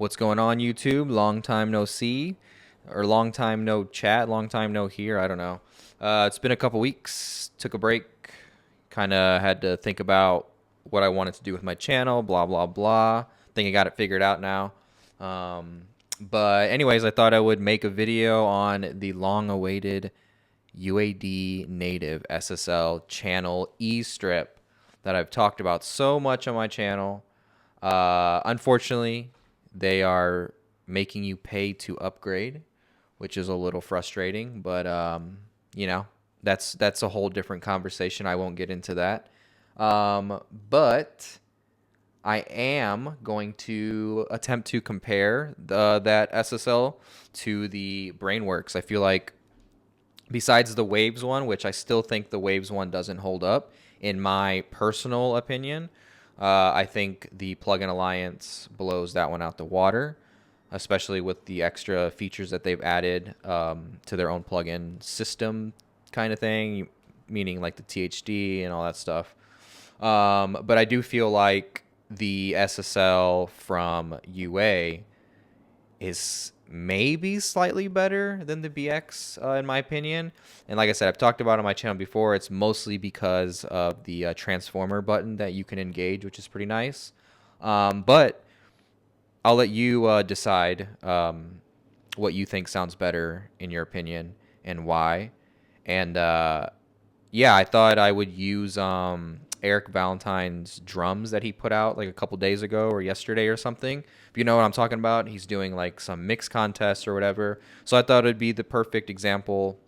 What's going on, YouTube? Long time no see, or long time no chat, long time no hear. I don't know. It's been a couple weeks. Took a break. Kind of had to think about what I wanted to do with my channel. Blah blah blah. Think I got it figured out now. But anyways, I thought I would make a video on the long-awaited UAD native SSL channel E-strip that I've talked about so much on my channel. Unfortunately, they are making you pay to upgrade, which is a little frustrating, but you know, that's a whole different conversation. I won't get into that. But I am going to attempt to compare that SSL to the Brainworks. I feel like besides the Waves one, which I still think the Waves one doesn't hold up, in my personal opinion, I think the Plugin Alliance blows that one out the water, especially with the extra features that they've added to their own plugin system kind of thing, meaning like the THD and all that stuff. But I do feel like the SSL from UA is maybe slightly better than the BX, in my opinion. And like I said, I've talked about it on my channel before. It's mostly because of the transformer button that you can engage, which is pretty nice. But I'll let you decide what you think sounds better in your opinion and why. And yeah, I thought I would use Eric Valentine's drums that he put out like a couple days ago or yesterday or something. If you know what I'm talking about, he's doing like some mix contests or whatever. So I thought it'd be the perfect example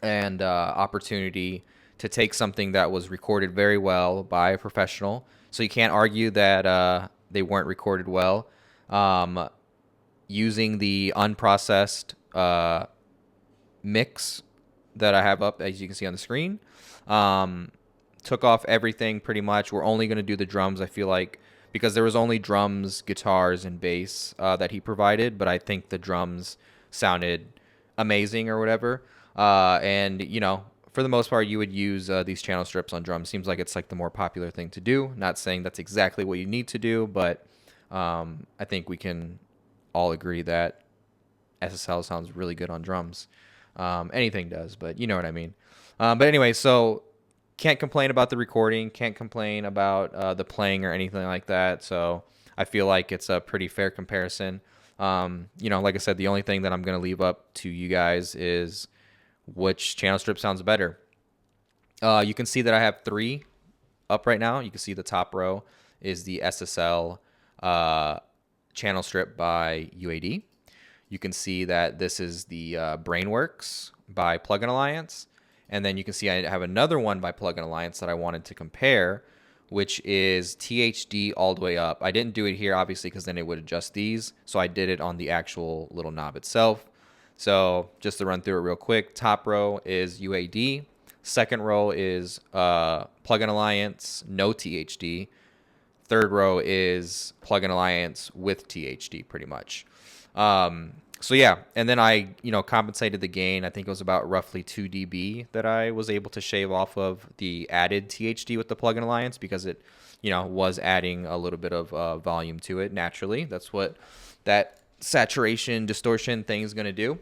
and opportunity to take something that was recorded very well by a professional. So you can't argue that they weren't recorded well. Using the unprocessed mix that I have up, as you can see on the screen. Took off everything pretty much. We're only going to do the drums, I feel like, because there was only drums, guitars, and bass that he provided, but I think the drums sounded amazing or whatever. And, you know, for the most part, you would use these channel strips on drums. Seems like it's like the more popular thing to do. Not saying that's exactly what you need to do, but I think we can all agree that SSL sounds really good on drums. Anything does, but you know what I mean. But anyway, so can't complain about the recording, can't complain about the playing or anything like that. So I feel like it's a pretty fair comparison. You know, like I said, the only thing that I'm going to leave up to you guys is which channel strip sounds better. You can see that I have 3 up right now. You can see the top row is the SSL channel strip by UAD. You can see that this is the Brainworks by Plugin Alliance. And then you can see I have another one by Plugin Alliance that I wanted to compare, which is THD all the way up. I didn't do it here, obviously, because then it would adjust these. So I did it on the actual little knob itself. So just to run through it real quick, top row is UAD. Second row is Plugin Alliance, no THD. Third row is Plugin Alliance with THD, pretty much. So yeah, and then I, you know, compensated the gain. I think it was about roughly 2 dB that I was able to shave off of the added THD with the Plugin Alliance because it, you know, was adding a little bit of volume to it naturally. That's what that saturation distortion thing is going to do.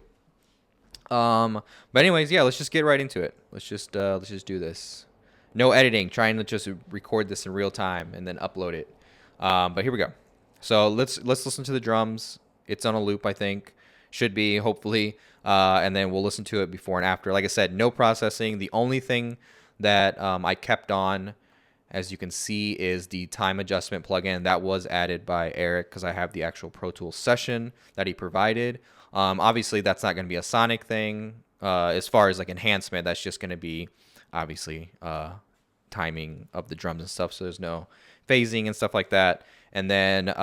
But anyways, yeah, let's just get right into it. Let's just do this. No editing, trying to just record this in real time and then upload it. But here we go. So let's listen to the drums. It's on a loop, I think. Should be, hopefully. And then we'll listen to it before and after. Like I said, no processing. The only thing that I kept on, as you can see, is the time adjustment plugin. That was added by Eric because I have the actual Pro Tools session that he provided. Obviously, that's not going to be a sonic thing. As far as like enhancement, that's just going to be, obviously, timing of the drums and stuff. So there's no phasing and stuff like that. And then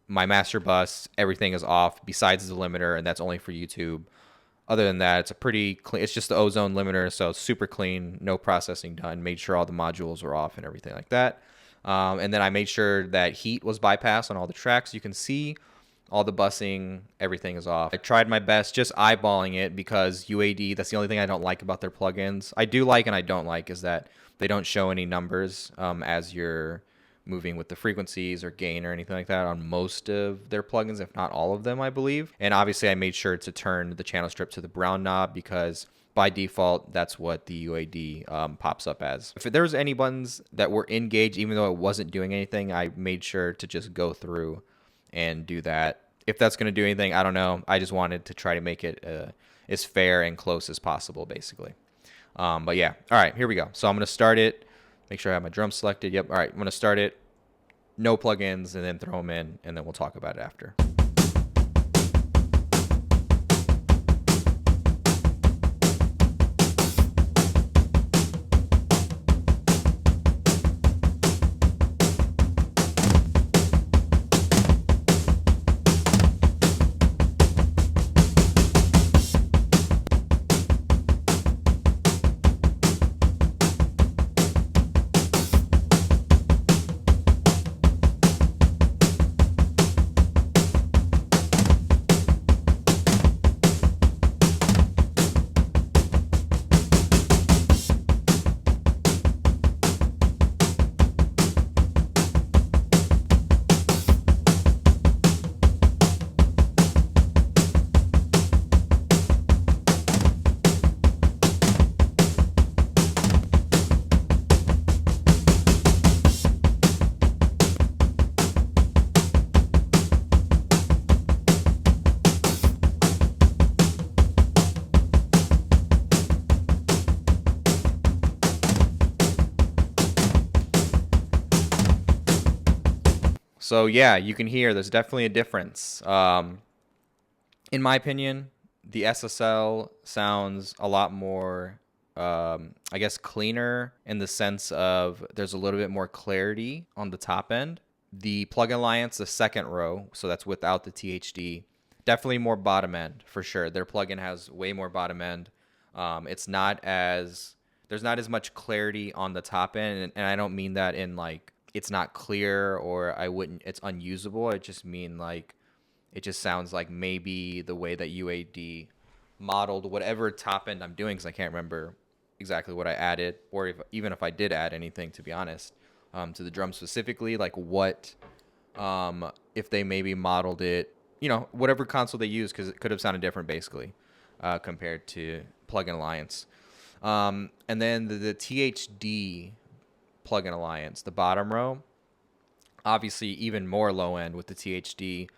my master bus, everything is off besides the limiter, and that's only for YouTube. Other than that, it's a pretty clean, it's just the ozone limiter, so it's super clean, no processing done. Made sure all the modules were off and everything like that. And then I made sure that heat was bypassed on all the tracks. You can see all the busing, everything is off. I tried my best just eyeballing it because UAD, that's the only thing I don't like about their plugins. I do like and I don't like is that they don't show any numbers as you're moving with the frequencies or gain or anything like that on most of their plugins, if not all of them, I believe. And obviously I made sure to turn the channel strip to the brown knob because by default, that's what the UAD pops up as. If there was any buttons that were engaged, even though it wasn't doing anything, I made sure to just go through and do that. If that's going to do anything, I don't know. I just wanted to try to make it as fair and close as possible, basically. But yeah, all right, here we go. So I'm going to start it. Make sure I have my drums selected. Yep, all right, I'm going to start it. No plugins, and then throw them in, and then we'll talk about it after. So yeah, you can hear there's definitely a difference. In my opinion, the SSL sounds a lot more, I guess, cleaner in the sense of there's a little bit more clarity on the top end. The Plugin Alliance, the second row, so that's without the THD, definitely more bottom end for sure. Their plugin has way more bottom end. It's not as there's not as much clarity on the top end, and I don't mean that in like it's not clear or it's unusable. I just mean like it just sounds like maybe the way that UAD modeled whatever top end I'm doing, because I can't remember exactly what I added, or even if I did add anything, to be honest, to the drum specifically, like what if they maybe modeled it, whatever console they use, because it could have sounded different basically compared to Plugin Alliance. And then the THD Plugin Alliance, the bottom row, obviously even more low end with the THD,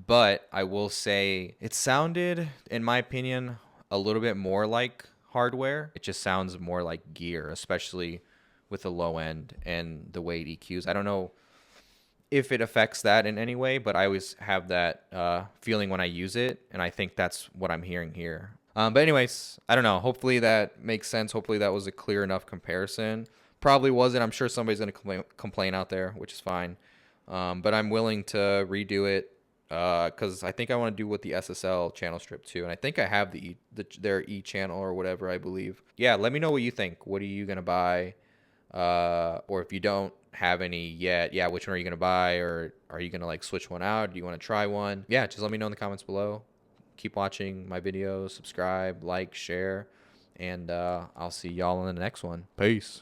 but I will say it sounded, in my opinion, a little bit more like hardware. It just sounds more like gear, especially with the low end and the way it EQs. I don't know if it affects that in any way, but I always have that feeling when I use it, and I think that's what I'm hearing here. But anyways, I don't know. Hopefully that makes sense. Hopefully that was a clear enough comparison. Probably wasn't. I'm sure somebody's going to complain out there, which is fine. But I'm willing to redo it because I think I want to do with the SSL channel strip too. And I think I have their E channel or whatever, I believe. Yeah, let me know what you think. What are you going to buy? Or if you don't have any yet, yeah, which one are you going to buy? Or are you going to like switch one out? Do you want to try one? Yeah, just let me know in the comments below. Keep watching my videos, subscribe, like, share, and I'll see y'all in the next one. Peace.